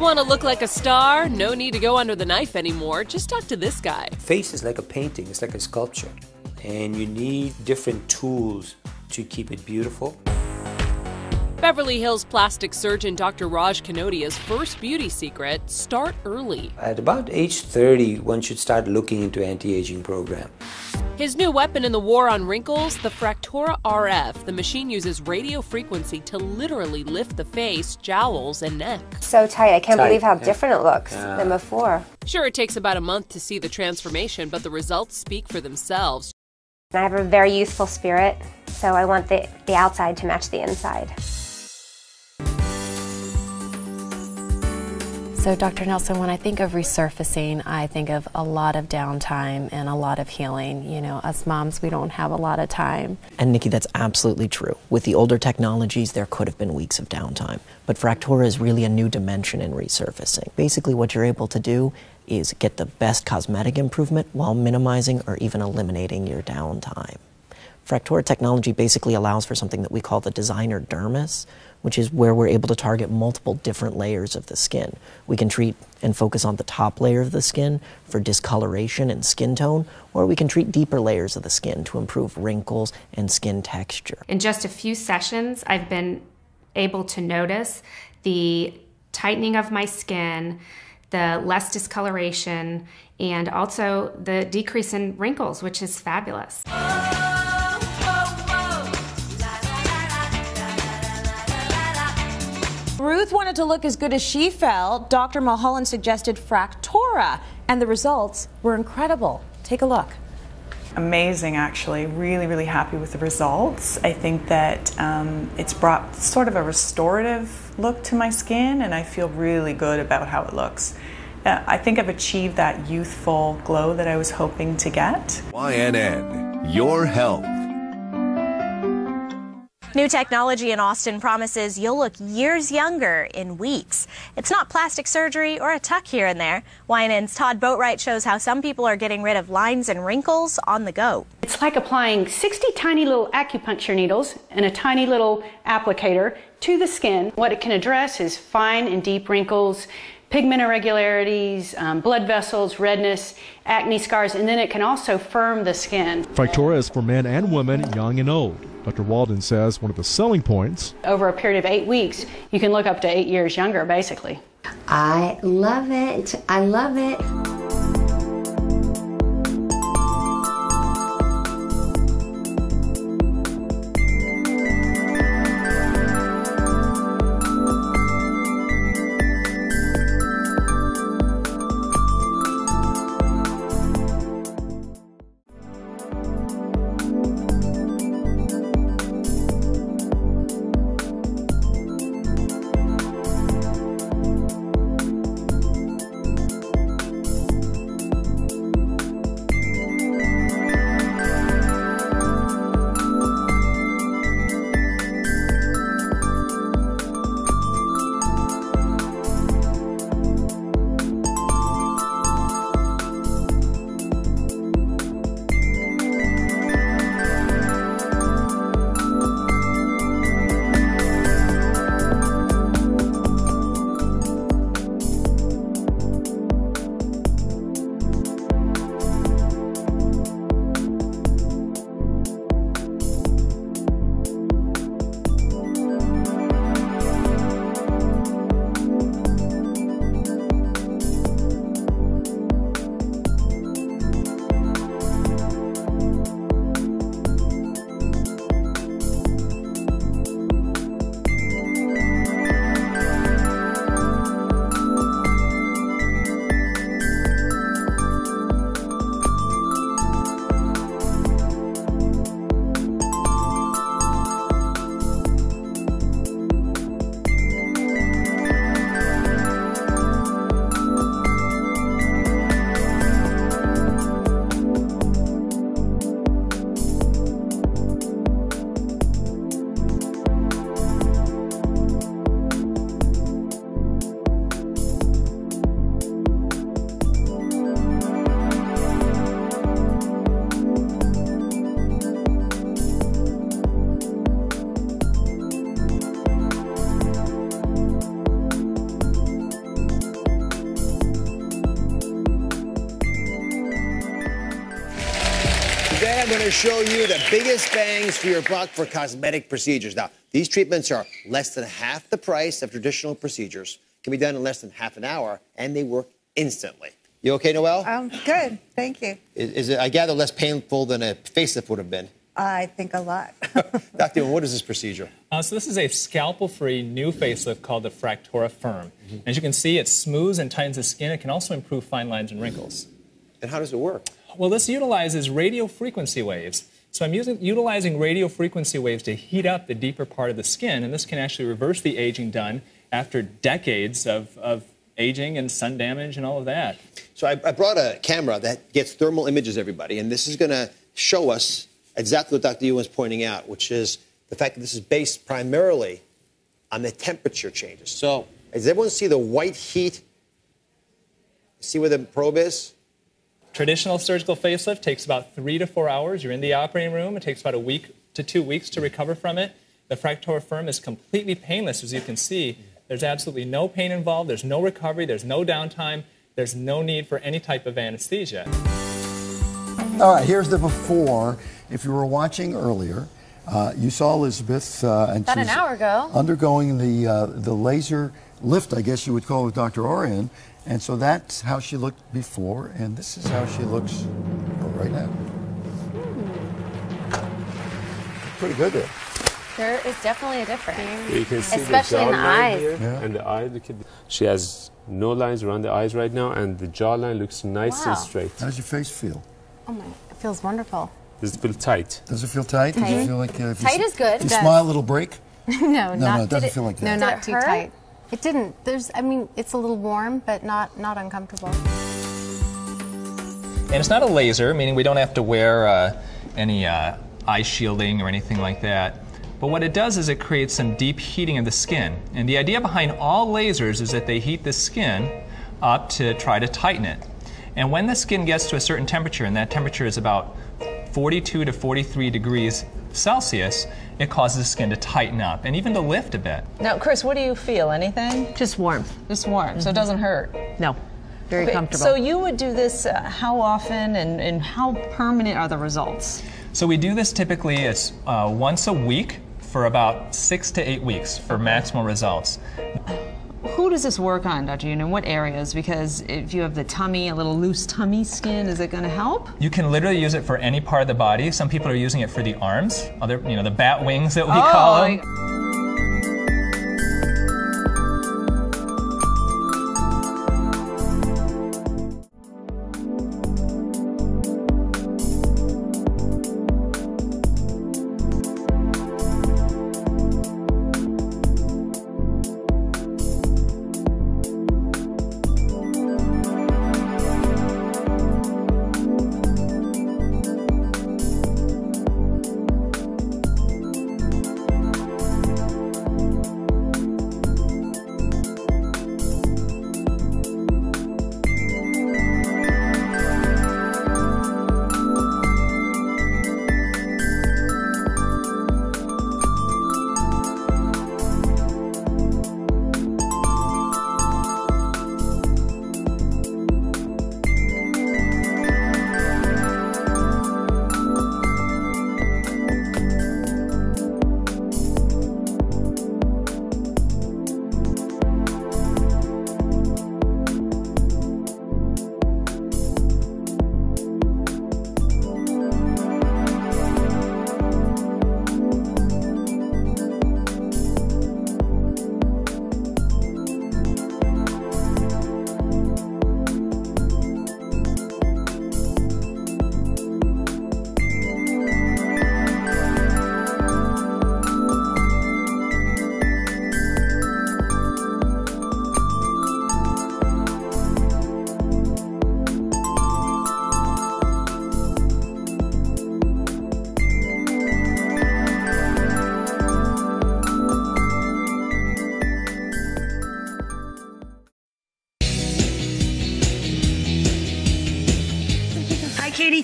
Want to look like a star? No need to go under the knife anymore. Just talk to this guy. Face is like a painting, it's like a sculpture. And you need different tools to keep it beautiful. Beverly Hills plastic surgeon Dr. Raj Kanodia's first beauty secret: start early. At about age 30, one should start looking into anti-aging program. His new weapon in the war on wrinkles, the Fractora RF. The machine uses radio frequency to literally lift the face, jowls, and neck. So tight. I can't believe how different it looks than before. Sure, it takes about a month to see the transformation, but the results speak for themselves. I have a very youthful spirit, so I want the outside to match the inside. So, Dr. Nelson, when I think of resurfacing, I think of a lot of downtime and a lot of healing. You know, us moms, we don't have a lot of time. And Nikki, that's absolutely true. With the older technologies, there could have been weeks of downtime. But Fractora is really a new dimension in resurfacing. Basically, what you're able to do is get the best cosmetic improvement while minimizing or even eliminating your downtime. Fractora technology basically allows for something that we call the designer dermis, which is where we're able to target multiple different layers of the skin. We can treat and focus on the top layer of the skin for discoloration and skin tone, or we can treat deeper layers of the skin to improve wrinkles and skin texture. In just a few sessions, I've been able to notice the tightening of my skin, the less discoloration, and also the decrease in wrinkles, which is fabulous. Ruth wanted to look as good as she felt. Dr. Mulholland suggested Fractora, and the results were incredible. Take a look. Amazing, actually. Really, really happy with the results. I think that it's brought sort of a restorative look to my skin, and I feel really good about how it looks. I think I've achieved that youthful glow that I was hoping to get. YNN, your health. New technology in Austin promises you'll look years younger in weeks. It's not plastic surgery or a tuck here and there. YNN's Todd Boatwright shows how some people are getting rid of lines and wrinkles on the go. It's like applying 60 tiny little acupuncture needles and a tiny little applicator to the skin. What it can address is fine and deep wrinkles, pigment irregularities, blood vessels, redness, acne scars, and then it can also firm the skin. Fractora is for men and women, young and old. Dr. Walden says one of the selling points: over a period of 8 weeks, you can look up to 8 years younger, basically. I love it. I love it. I'm going to show you the biggest bangs for your buck for cosmetic procedures. Now, these treatments are less than half the price of traditional procedures, can be done in less than half an hour, and they work instantly. You okay, Noelle? Good, thank you. Is it, I gather, less painful than a facelift would have been? I think a lot. Dr. What is this procedure? So this is a scalpel-free new facelift called the Fractora Forma. As you can see, it smooths and tightens the skin. It can also improve fine lines and wrinkles. And how does it work? Well, this utilizes radio frequency waves. So I'm utilizing radio frequency waves to heat up the deeper part of the skin, and this can actually reverse the aging done after decades of aging and sun damage and all of that. So I brought a camera that gets thermal images, everybody, and this is going to show us exactly what Dr. Ewan was pointing out, which is the fact that this is based primarily on the temperature changes. So does everyone see the white heat? See where the probe is? Traditional surgical facelift takes about 3 to 4 hours. You're in the operating room. It takes about a week to 2 weeks to recover from it. The Fractora Forma is completely painless, as you can see. There's absolutely no pain involved. There's no recovery. There's no downtime. There's no need for any type of anesthesia. All right, here's the before. If you were watching earlier, you saw Elizabeth and About an hour ago. undergoing the laser lift, I guess you would call it, with Dr. Orion. And so that's how she looked before, and this is how she looks right now. Pretty good there. There is definitely a difference. You can see especially the in the eyes. here and the eye. Look at, she has no lines around the eyes right now, and the jawline looks nice and straight. How does your face feel? Oh my, it feels wonderful. Does it feel tight? Does it feel tight? Tight. Does it feel like if Tight is good. If you It does. smile, it'll break? No, it doesn't feel like that. No, not too hurt? tight. It didn't. I mean, it's a little warm, but not uncomfortable. And it's not a laser, meaning we don't have to wear any eye shielding or anything like that. But what it does is it creates some deep heating of the skin. And the idea behind all lasers is that they heat the skin up to try to tighten it. And when the skin gets to a certain temperature, and that temperature is about 42 to 43 degrees Celsius, it causes the skin to tighten up and even to lift a bit. Now, Chris, what do you feel? Anything? Just warm. Just warm, so it doesn't hurt? No. Very comfortable. So you would do this how often and how permanent are the results? So we do this typically it's once a week for about 6 to 8 weeks for maximal results. Who does this work on, Dr. Yun, and what areas? Because if you have the tummy, a little loose tummy skin, is it going to help? You can literally use it for any part of the body. Some people are using it for the arms, the bat wings that we call them.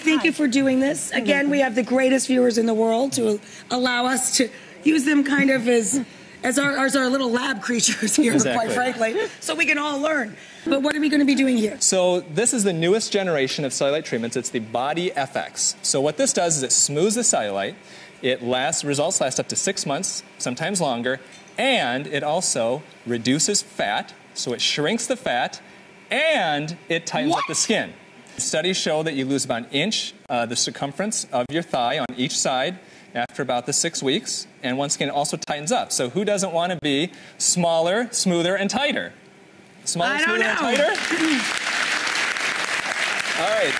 Thank you for doing this. Again, we have the greatest viewers in the world to allow us to use them kind of as as our little lab creatures here, Exactly. quite frankly, so we can all learn. But what are we going to be doing here? So this is the newest generation of cellulite treatments. It's the Body FX. So what this does is it smooths the cellulite. Results last up to 6 months, sometimes longer, and it also reduces fat, so it shrinks the fat, and it tightens up the skin. Studies show that you lose about an inch the circumference of your thigh on each side after about the 6 weeks, and once again, it also tightens up. So who doesn't want to be smaller, smoother, and tighter? Smaller, smoother, and tighter? All right.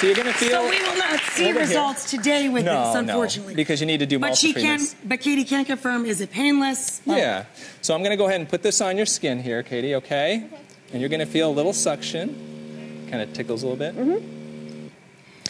So you're going to feel... So we will not see results today with this, unfortunately. No, because you need to do multiple treatments. But Katie can confirm, is it painless? Yeah. So I'm going to go ahead and put this on your skin here, Katie, okay? And you're going to feel a little suction. Kind of tickles a little bit. Mm-hmm.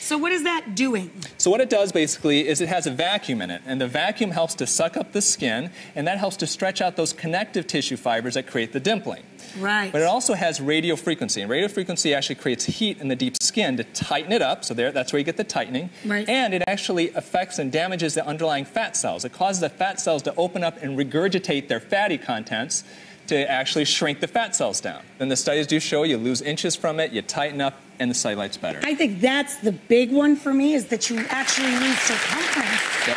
So what is that doing? So what it does basically is it has a vacuum in it, and the vacuum helps to suck up the skin, and that helps to stretch out those connective tissue fibers that create the dimpling. Right. But it also has radio frequency, and radio frequency actually creates heat in the deep skin to tighten it up, so that's where you get the tightening. Right. And it actually affects and damages the underlying fat cells. It causes the fat cells to open up and regurgitate their fatty contents to actually shrink the fat cells down. Then the studies do show you lose inches from it, you tighten up, and the cellulite's better. I think that's the big one for me, is that you actually lose circumference. Yep.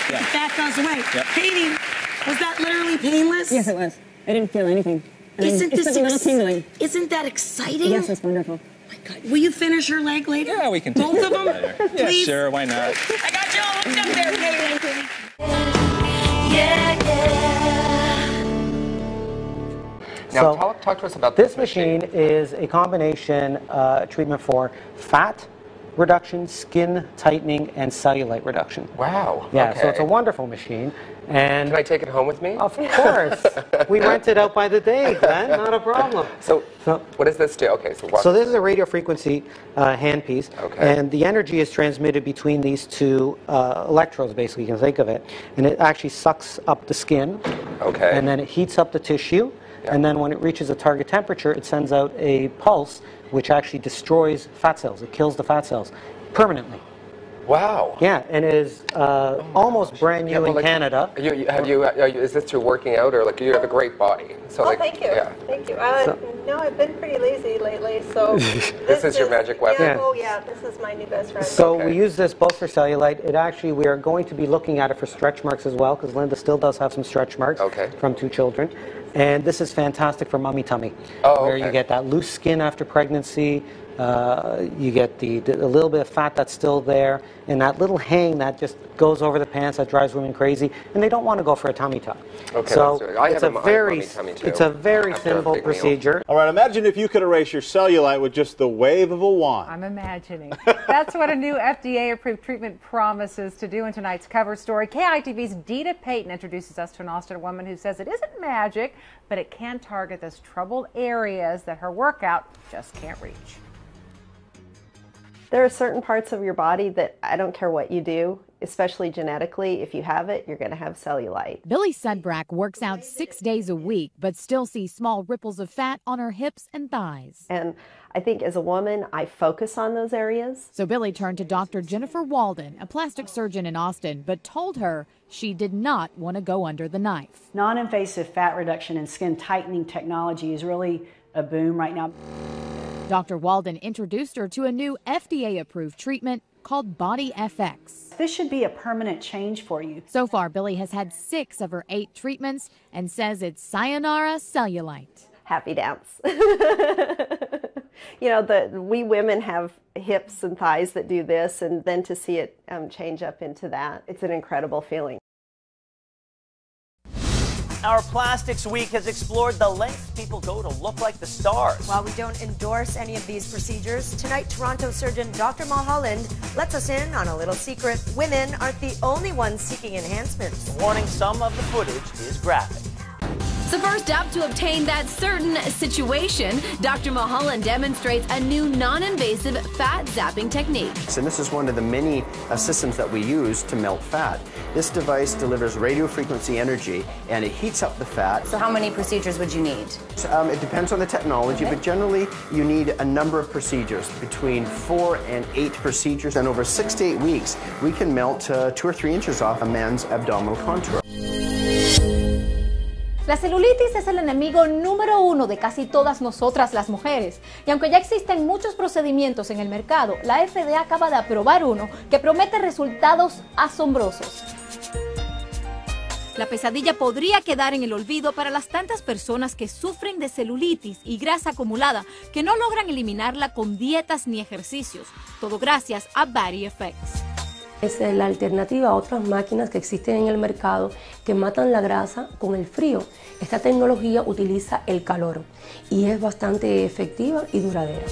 Yeah. The fat goes away. Yep. Katie, was that literally painless? Yes, it was. I didn't feel anything. Isn't it's a little tingling. Isn't that exciting? Yes, it's wonderful. Oh my God. Will you finish your leg later? Yeah, we can. Both of them? Yeah, Please? sure, why not? I got you all hooked up there, Katie. Now, talk to us about this machine. Is a combination treatment for fat reduction, skin tightening, and cellulite reduction. Wow. Yeah, okay. so it's a wonderful machine. And can I take it home with me? Of course. We rent it out by the day, Glenn. Not a problem. So what does this do? Okay, so this is a radio frequency handpiece, and the energy is transmitted between these two electrodes, basically, you can think of it. And it actually sucks up the skin, and then it heats up the tissue, and then when it reaches a target temperature, it sends out a pulse, which actually destroys fat cells. It kills the fat cells permanently. Wow. Yeah, and it is almost brand new in Canada. Is this through working out, or you have a great body? So Thank you. Yeah. Thank you. No, I've been pretty lazy lately, so this is your magic weapon. Yeah, oh yeah, this is my new best friend. So we use this both for cellulite. We are going to be looking at it for stretch marks as well, because Linda still does have some stretch marks from 2 children. And this is fantastic for mummy tummy, where you get that loose skin after pregnancy. You get the little bit of fat that's still there, and that little hang that just goes over the pants that drives women crazy, and they don't want to go for a tummy tuck. Okay, so it's a very simple procedure. All right, imagine if you could erase your cellulite with just the wave of a wand. I'm imagining. That's what a new FDA-approved treatment promises to do in tonight's cover story. KITV's Dita Payton introduces us to an Austin woman who says it isn't magic, but it can target those troubled areas that her workout just can't reach. There are certain parts of your body that I don't care what you do, especially genetically, if you have it, you're going to have cellulite. Billy Sudbrack works out 6 days a week, but still sees small ripples of fat on her hips and thighs. And I think as a woman, I focus on those areas. So Billy turned to Dr. Jennifer Walden, a plastic surgeon in Austin, but told her she did not want to go under the knife. Non-invasive fat reduction and skin tightening technology is really a boom right now. Dr. Walden introduced her to a new FDA-approved treatment called Body FX. This should be a permanent change for you. So far, Billy has had 6 of her 8 treatments and says it's sayonara cellulite. Happy dance. We women have hips and thighs that do this, and then to see it change up into that, it's an incredible feeling. Our Plastics Week has explored the lengths people go to look like the stars. While we don't endorse any of these procedures, tonight Toronto surgeon Dr. Mulholland lets us in on a little secret. Women aren't the only ones seeking enhancements. Warning, some of the footage is graphic. So first up, to obtain that certain situation, Dr. Mulholland demonstrates a new non-invasive fat zapping technique. And this is one of the many systems that we use to melt fat. This device delivers radio frequency energy, and it heats up the fat. So how many procedures would you need? It depends on the technology, but generally you need a number of procedures, between 4 and 8 procedures, and over 6 to 8 weeks we can melt 2 or 3 inches off a man's abdominal contour. La celulitis es el enemigo número 1 de casi todas nosotras las mujeres. Y aunque ya existen muchos procedimientos en el mercado, la FDA acaba de aprobar uno que promete resultados asombrosos. La pesadilla podría quedar en el olvido para las tantas personas que sufren de celulitis y grasa acumulada que no logran eliminarla con dietas ni ejercicios. Todo gracias a Body Effects. Es la alternativa a otras máquinas que existen en el mercado que matan la grasa con el frío. Esta tecnología utiliza el calor y es bastante efectiva y duradera.